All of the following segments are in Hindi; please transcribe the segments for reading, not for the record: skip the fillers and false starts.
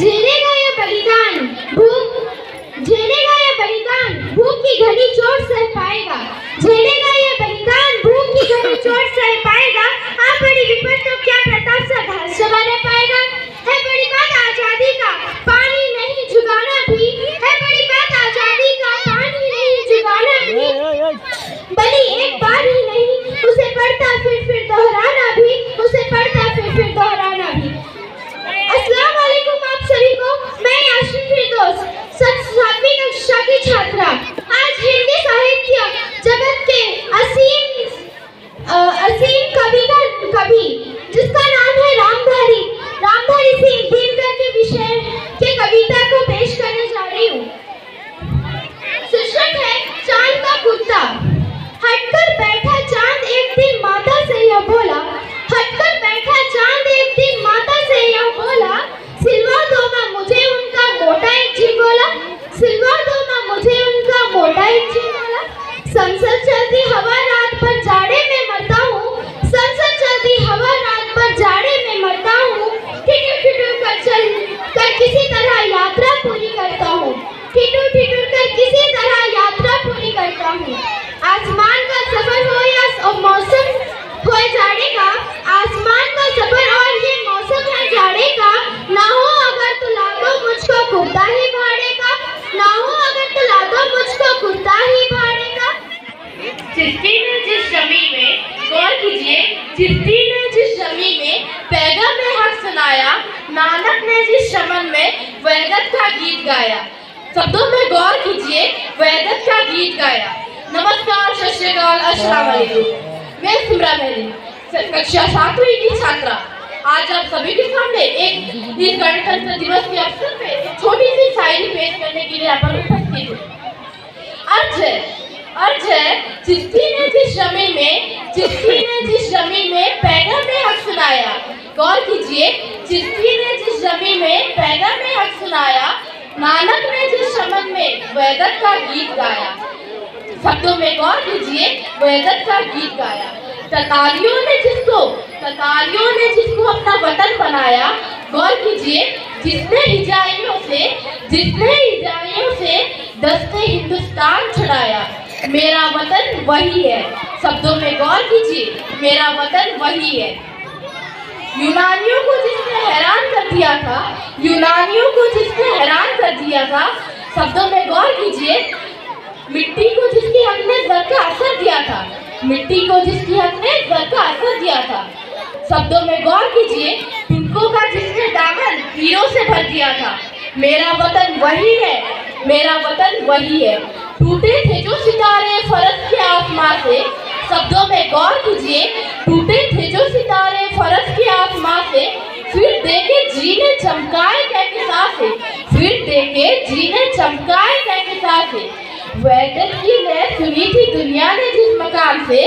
झेलेगा यह बलिदान भूख की घनी चोट सह पाएगा। झेलेगा यह बलिदान भूख की घनी चोट सह पाएगा। आप बड़ी विपद तो क्या प्रताप सा घर संभाल पाएगा। है बड़ी बात आजादी का पानी नहीं जुगाना भी। है बड़ी बात आजादी का पानी नहीं जुगाना भी। बलि एक बार ही नहीं उसे पढ़ता फिर दोहराना भी। उसे पढ़ता फिर दोहराना भी। अस्सलाम वालेकुम आप सभी को। मैं यास्मीन फिरदौस 7वीं कक्षा की छात्रा। आज हिंदी साहित्य जगत के असीम कवि जिसका नाम है रामधारी सिंह दिनकर के विषय के कविता को पेश करने जा रही हूँ। शीर्षक है चांद का कुत्ता। हटकर बैठा चांद एक दिन माता से यह बोला। हटकर बैठा चांद एक दिन माता से यह बोला। सिलवा दो मां मुझे उनका मोटा एक झिंगोला। सिलवा दो मां मुझे उनका मोटा एक झिंगोला। संसद चलती हवा रात पर जाड़े में मरता हूँ। संसद चलती हवा रात पर जाड़े में मरता हूँ। ठिठुर कर किसी तरह यात्रा पूरी करता हूँ। ठिठुर कर किसी तरह यात्रा पूरी करता हूँ। आसमान का सफर हो या मौसम हो जाड़े का। आसमान का सफर और ये मौसम है जाड़े का। ना हो अगर तो ला दो मुझको कुर्ता ही भाड़े का। ना हो अगर तो ला दो मुझको कुर्ता ही भाड़े का। चिश्ती ने जिस जमी में गौर कीजिए। चिश्ती ने जिस जमी में पैगम में हक सुनाया। नानक ने जिस चमन में वैगत का गीत गाया। शब्दों में गौर कीजिए। वैगत का गीत गाया। नमस्कार, सत श्री अकाल, अस्सलाम वालेकुम। मैं सिमरा मेहरी कक्षा 7वीं की छात्रा। आज आप सभी के सामने एक गणतंत्र दिवस के अवसर पे छोटी सी शायरी पेश करने के लिए यहाँ पर उपस्थित हूँ। अर्ज है चिश्ती ने जिस जमी में पैगम में हक सुनाया। गौर कीजिए। चिश्ती ने जिस जमी में पैगम में हक सुनाया। नानक ने जिस चमन में वैगत का गीत गाया। शब्दों में गौर कीजिए। वैगत का गीत गाया। ततालियों ने जिसको अपना वतन बनाया। गौर कीजिए। जिसने हिजाइयों से दस्ते हिंदुस्तान छुड़ाया। मेरा वतन वही है। शब्दों में गौर कीजिए। मेरा वतन वही है। यूनानियों को जिसने हैरान कर दिया था। शब्दों में गौर कीजिए। मिट्टी को जिसकी हक ने जर का असर दिया था। शब्दों में गौर कीजिए। तुमको का जिसने दामन हीरों से भर दिया था। मेरा वतन वही है। टूटे थे जो सितारे फरस के आसमां से। शब्दों में गौर कीजिए। टूटे थे जो सितारे फरस के आसमां से। फिर देखे जीने चमकाए कैके सांसे। वैगत की लहर सुनी थी दुनिया ने जिस मकान से।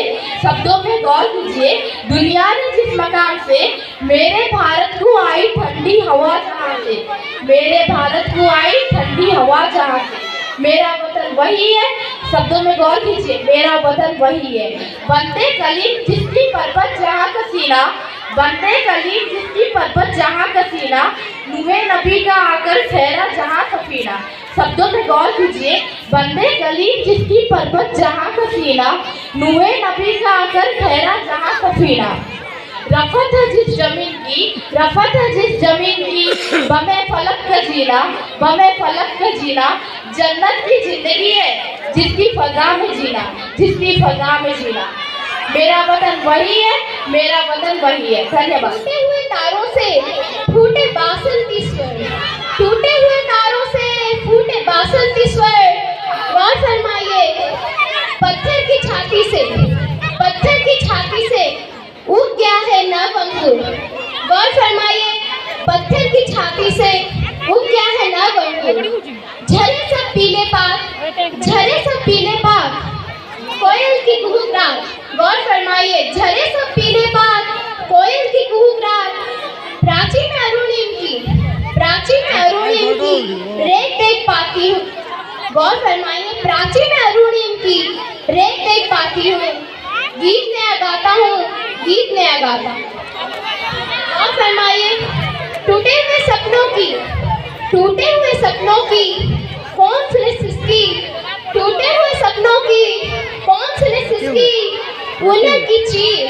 शब्दों में गौर कीजिए। दुनिया ने जिस मकान से। मेरे भारत को आई ठंडी हवा जहाँ से। मेरा वतन वही है। शब्दों में गौर कीजिए। मेरा वतन वही है। बनते कलीम जिसकी पर्वत जहाँ का सीना। नूहे नबी का आकर ठहरा जहाँ सफीना। शब्दों में गौर कीजिए। बंदे कलीम जिसकी पर्वत जहाँ का सीना। नूहे नबी का आकर ठहरा जहाँ सफीना। रफत है जिस जमीन की बमे फलक का जीना। जन्नत की जिंदगी है जिसकी फजा में जीना। मेरा वतन वही है। धन्यवाद। टूटे हुए तारों से फूटे बासंती स्वर। गौर फरमाइए। पत्थर की छाती से उग गया है नव अंकुर। गौर फरमाइए। पत्थर की छाती से उग गया है नव अंकुर। झरे सब पीले पात कोयल की कुहुकरात। गौर फरमाइए। झरे सब पीले पात कोयल की कुहुकरात। प्राची में अरुणिम की रेत देख पाती हूँ। गौर फरमाइए। प्राची में अरुणिम की रेत देख पाती हूँ। गीत नया गाता हूँ। और फरमाइए। टूटे हुए सपनों की की कौन सुने सिसकी, टूटे हुए सपनों की कौन सुने सिसकी। कूलर की चीर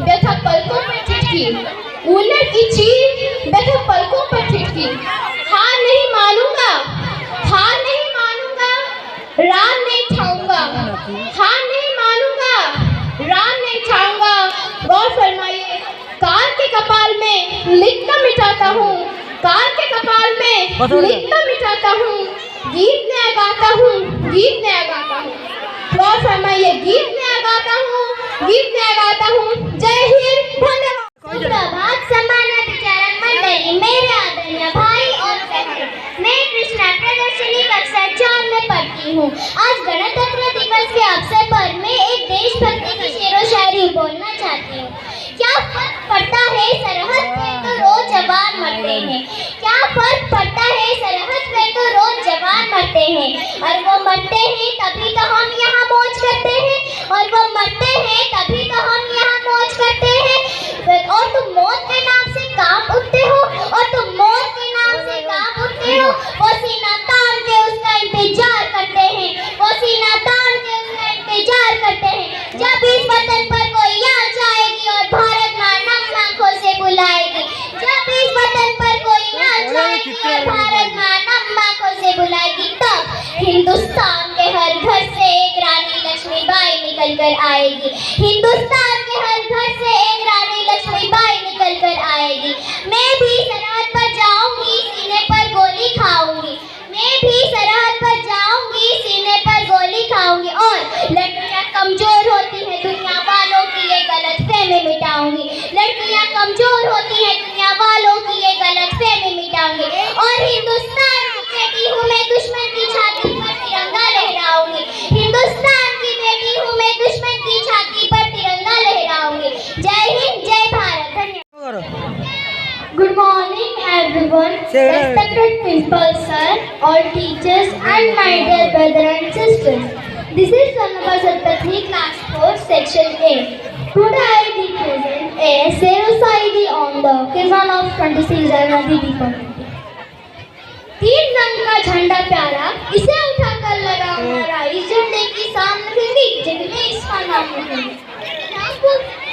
व्यथा पलकों पर ठिठकी, कूलर की चीर व्यथा पलकों पर ठिठकी। हार नहीं मानूंगा, हार नहीं मानूंगा, रान नहीं ठाऊंगा, हार नहीं मानूंगा, रान नहीं ठाऊंगा। गौर फरमाइए, कार के कपाल में लिखकर मिटाता हूँ, कार के कपाल में लिखकर मिटाता हूँ, गीत नया गाता हूँ, गीत नया गाता हूँ। गौर फरमाइए, गीत नया गाता हूँ, गीत नया गाता हूँ। जय हिंद, धन्यवाद। सुप्रभात सम्मानित विचारक मंडली, मेरे आदरणीय भाई और बहन, मैं कृष्णा प्रदर्शनी कक्षा 4 में पढ़ती हूँ। आज गणतंत्र दिवस के अवसर पर मैं एक देशभक्ति की शेरो शायरी बोलना चाहती हूँ। क्या फर्क पड़ता है सरहद पे तो रोज जवान मरते हैं, क्या फर्क पड़ता है सरहद पे तो रोज जवान मरते हैं। और वो मरते हैं तभी तो हम यहाँ मौज करते हैं, और वो मरते हैं तभी तो हम यहाँ मौज करते हैं। और तुम मौत के नाम से काम उठते हो, और तुम मौत के नाम से काम उठते हो। वो सीना तान के उसका इंतजार करते हैं, वो सीना तान के उसका इंतजार करते हैं। जब इस वतन पर कोई आ जाएगी और भारत माँ नम आंखों से बुलाएगी, जब इस वतन पर कोई आ जाएगी और भारत माँ नम आंखों से बुलाएगी, तब हिंदुस्तान के हर घर से एक रानी लक्ष्मीबाई निकल कर आएगी, हिंदुस्तान के हर घर से एक रानी लक्ष्मीबाई निकल कर आएगी। मैं भी सरहद पर जाऊंगी, सीने पर गोली खाऊंगी, मैं भी सरहद पर जाऊंगी, सीने पर गोली खाऊंगी। और लड़कियां कमजोर होती हैं, दुनिया वालों की ये गलतफहमी मिटाऊंगी, लड़कियां कमजोर होती हैं, दुनिया वालों की ये गलतफहमी मिटाऊंगी। और हिंदुस्तान की बेटी हूँ मैं, दुश्मन की छाती पर तिरंगा लहराऊंगी, हिंदुस्तान की बेटी हूँ मैं, दुश्मन की छाती पर तिरंगा लहराऊंगी। जय हिंद, जय भारत, धन्यवाद। Good morning everyone, respected principal sir, all teachers and my dear brother and sisters. This is Sanaba Satpatri class 4 section A. Today I will present a Serosaidi on the occasion of 26 January Deepavali. तीन रंग का झंडा प्यारा, इसे उठाकर लगा हमारा, इस झंडे की शान रखेंगे, जग में इसका नाम रखेंगे।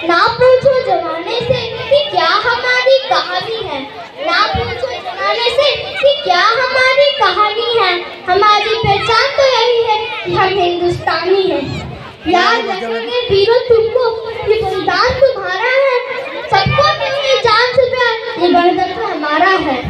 ना पूछो जमाने से कि क्या हमारी कहानी है, ना पूछो जमाने से कि क्या हमारी कहानी है। हमारी पहचान तो यही है कि हम हिंदुस्तानी हैं। याद रखेंगे वीरों तुमको, ये बलिदान तुम्हारा है, सबको मिलके जान से प्यार, ये गणतंत्र हमारा है।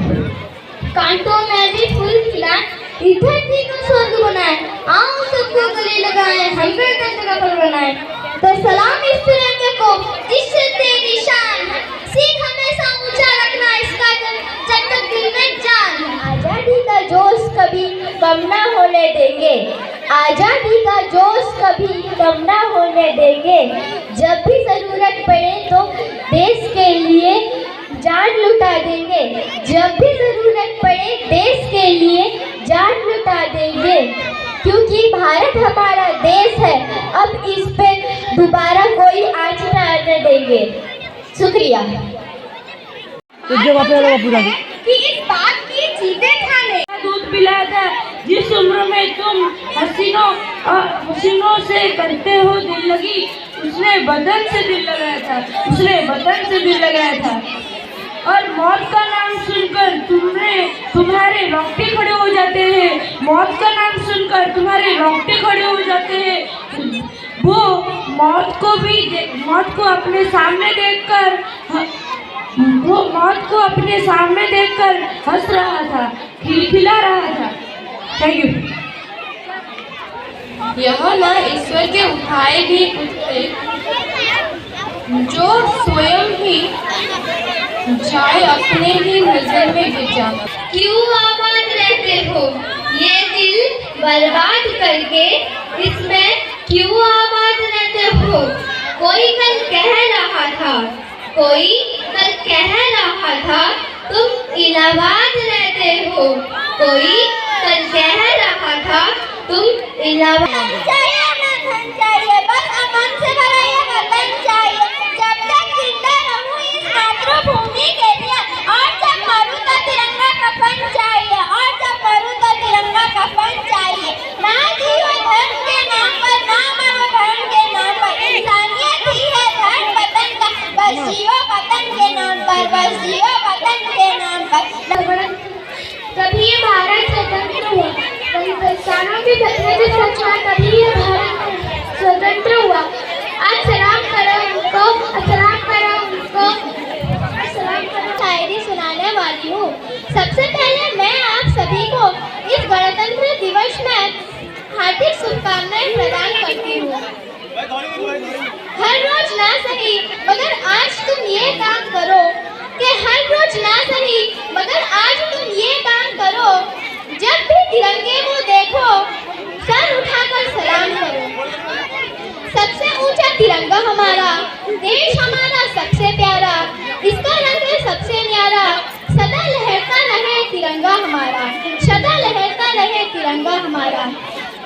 कांटों में भी फूल खिलाए, इधर भी को स्वर्ग बनाए, आओ सबको गले लगाए, हम गणतंत्र का पर्व बनाए। तो सलाम इस तिरंगे को जिससे तेरी शान है, सीख हमेशा ऊंचा रखना इसका जब तक दिल में जान है। आजादी का जोश कभी कम ना होने देंगे, आजादी का जोश कभी कम ना होने देंगे। जब भी जरूरत पड़े तो देश के लिए जान लुटा देंगे, जब भी जरूरत पड़े देश के लिए जान लुटा देंगे। क्योंकि भारत हमारा देश है, अब इस पे दोबारा कोई आँच न आने देंगे। शुक्रिया। कि इस बात की चीजें खाने दूध पिलाया था, जिस उम्र में तुम हसीनों से करते हो दिल लगी, उसने बदन से दिल लगाया था, उसने बदन से दिल लगाया था। और मौत का नाम सुनकर तुम्हारे रोंगटे खड़े हो जाते हैं, मौत का नाम सुनकर तुम्हारे रोंगटे खड़े हो जाते हैं। वो मौत को अपने सामने देखकर हंस रहा था, खिलखिला रहा था। Thank you. यह न ईश्वर के उठाए भी उठते, जो स्वयं ही जाए अपने ही नजर में गिर जाना। क्यों आबाद रहते हो ये दिल बर्बाद करके, इसमें क्यों आबाद रहते हो। कोई कल कह रहा था, कोई कल कह रहा था तुम इलाहाबाद रहते हो, कोई कल कह रहा था तुम इलाहाबाद। धन चाहिए, बस अमन से भरा ये वतन चाहिए। जब तक जिंदा रहूं इस मातृभूमि के लिए, और जब मरूं तो तिरंगा कफन चाहिए। जब सच्चा तभी ये भारत स्वतंत्र हुआ। आज सलाम करो उनको, सलाम करो उनको, सलाम करो। शायरी सुनाने वाली हूँ। सबसे पहले मैं आप सभी को इस गणतंत्र दिवस में हार्दिक शुभकामनाएं प्रदान करती हूँ। हर रोज ना सही मगर आज तुम ये काम करो कि हर रोज ना सही मगर आज तुम ये काम करो, जब भी तिरंगे को देखो सर उठाकर सलाम करो। सबसे ऊंचा तिरंगा हमारा, देश हमारा सबसे प्यारा, इसका रंग है सबसे न्यारा, सदा लहरता रहे तिरंगा हमारा, सदा लहरता रहे तिरंगा हमारा।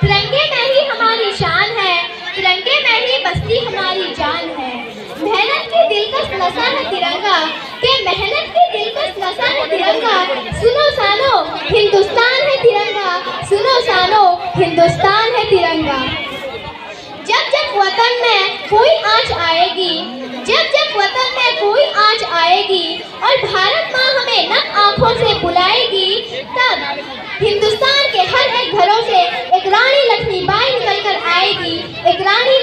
तिरंगे में ही हमारी शान है, तिरंगे में ही बसती हमारी जान है। मेहनत की दिलकश नशा है तिरंगा, के मेहनत की दिलकश नशा है तिरंगा। सुनो सानो हिंदुस्तान है तिरंगा, सुनो सानो हिंदुस्तान है तिरंगा। जब जब वतन में कोई आँच आएगी, जब जब वतन में कोई आँच आएगी और भारत माँ हमें नम आँखों से बुलाएगी, तब हिंदुस्तान के हर एक घरों से एक रानी लक्ष्मीबाई निकल कर आएगी, एक रानी